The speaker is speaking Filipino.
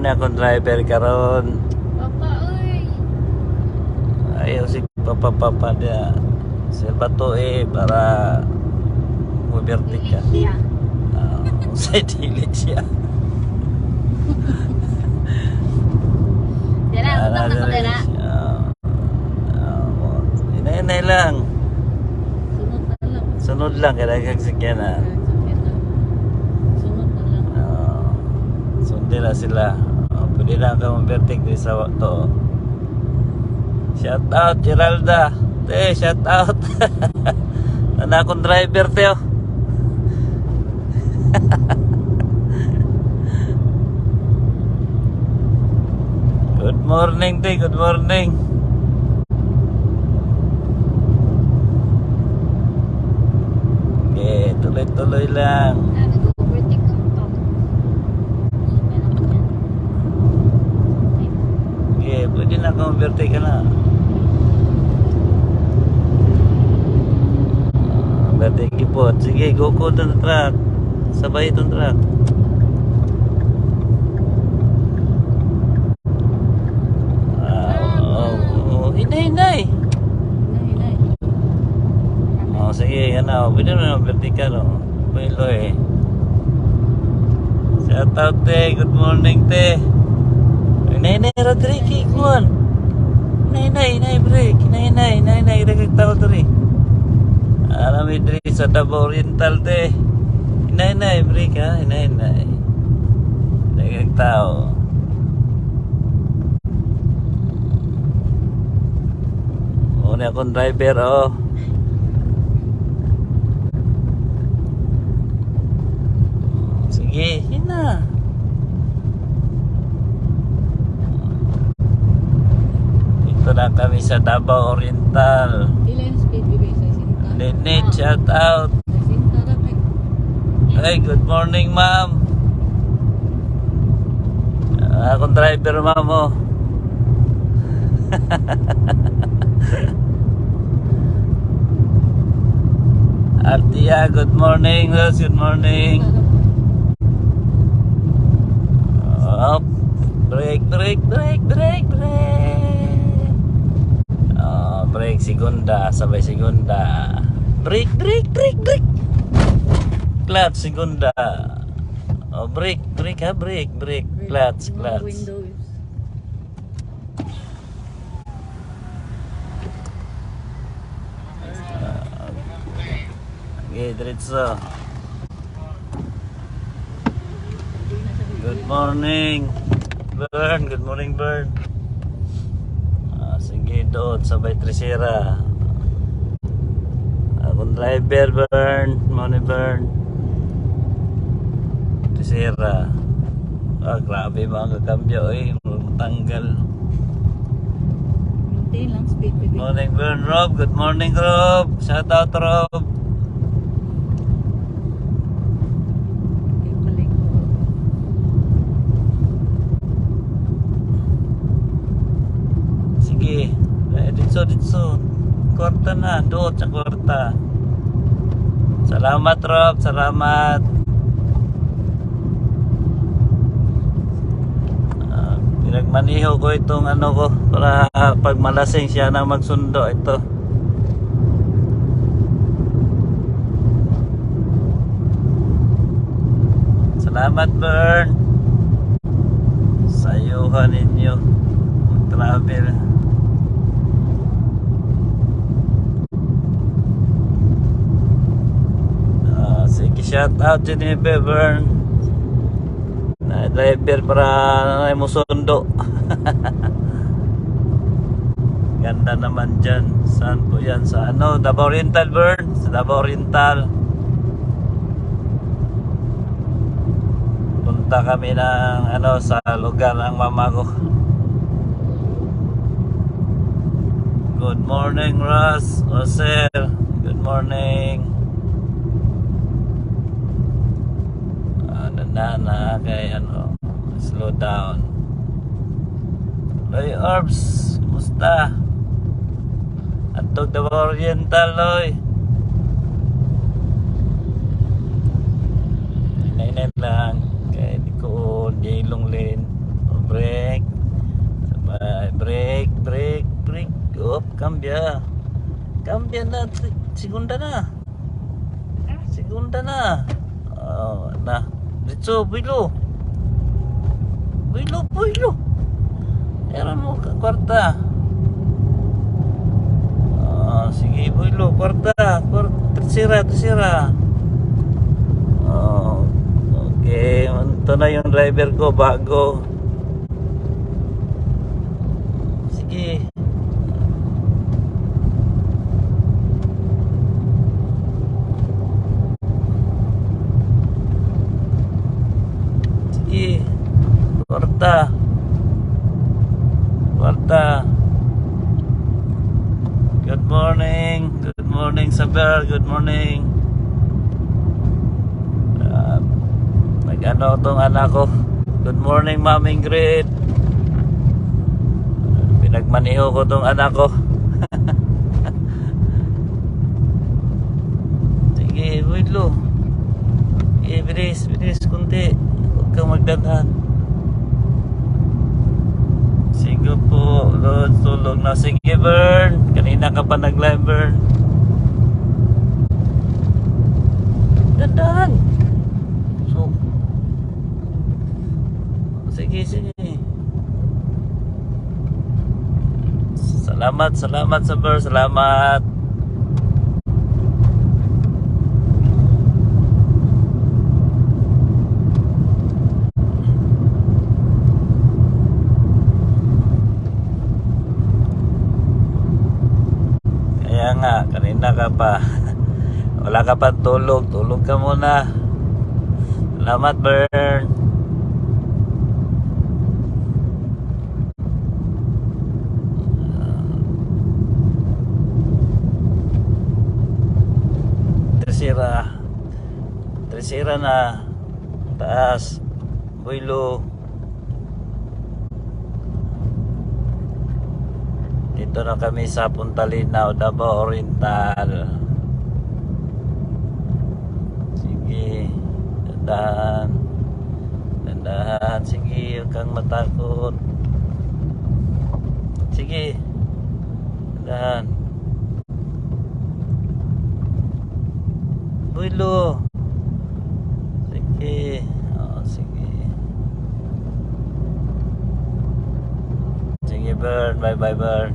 na akong driver karon. Papa, uy. Ayaw si papa niya. Sir Bato para muberti ka. Siya. Sa dilit siya. Dira, utang na ko dira. Inay lang. Sunod na lang. Sunod lang kaya kagsakyanan. Sunod na lang. Sundi na sila. Pwede na ka muberti di sa to. Shout out Geralda. Te, shout out. Nana akong driver te. Good morning te, good morning. Okay, tuloy-tuloy lang. Nag-overtake ka to. Okay, pwede na ka muberti ka na. Berti po. Sige, go itong truck. Sabay itong truck. Hinay. Sige, pwede na vertical, Pwelo Shout out, te. Good morning, te. Hinay, Rodrigo, kuhan. Hinay, break. Hinay, tao to rin. Alam idri sa Davao Oriental, te. Hinay, break, ha. Hinay. Tao. Una akong driver, Sige, hina. Dito na kami sa Davao Oriental. Ilan speed bibig sa Sinta? Nenit, shout out. Sa Sinta ra kay. Hey, good morning, ma'am. Akong driver, ma'am, Artia, good morning, Rose, good morning. Break. Break, segunda, sabay segunda. Break. Clutch, segunda. Break, ha, break. Clutch. Windows. Okay, diretso. Good morning, Bern. Good morning, Bern. Sige, doon, sabay tresera. Akong driver, Bern. Morning, Bern. Tresera. Grabe mga kakambyo, tanggal. Maintain lang speed bibig. Morning, Bern. Rob, good morning, Rob. Shout out, Rob. Sige, ditso. Kwarta na, doon sa kwarta. Salamat, Rob, salamat. Pinagmaniho ko itong ko para pag malasing siya na magsundo ito. Salamat, Bern. Sayuhan ninyo mag-travel. Sige, shout out Geneva, Bern. Na driver para mo sundo. Ganda naman dyan. Saan po yan? Sa Davao Oriental, Bern. Sa Davao Oriental. Punta kami ng sa lugar ng mama ko. Good morning, Ross. Sir. Good morning. Na kay slow down. Loy Orbs, kumusta? Atog Davao Oriental, Loy. Inay lang kay di ko ilong lane. Cambia. Cambia na. Segunda na. Segunda na. Oh, na. Dito, Builo. Builo. Meron mo ka, kwarta. Oh, sige, Builo, kwarta. Tercera. Oh, okay. Ito na yung driver ko, bago. Sige. Sige. Kwarta. Good morning, Saber. Good morning. Nag-ano tong anak ko. Good morning, Ma'am Ingrid. Pinagmaniho ko tong anak ko. Sige, Builo. Sige, bilis, kunti. Huwag kang magdanhan. Sige po, Lord, tulog na. Sige, Bern. Kanina ka pa nag-live, Bern. Dandan. So, sige. Salamat, Saber. Salamat. Kaya nga, kanina ka pa. Wala ka pa tulog. Tulog ka muna. Salamat, Bern. Tercera na. Taas. Builo. Dito na kami sa Puntalinaw, Davao Oriental. Sige. Dandahan. Sige, huwag kang matakot. Sige. Dandahan. Builo. Sige. Oh, sige. Sige, Bern. Bye, Bern.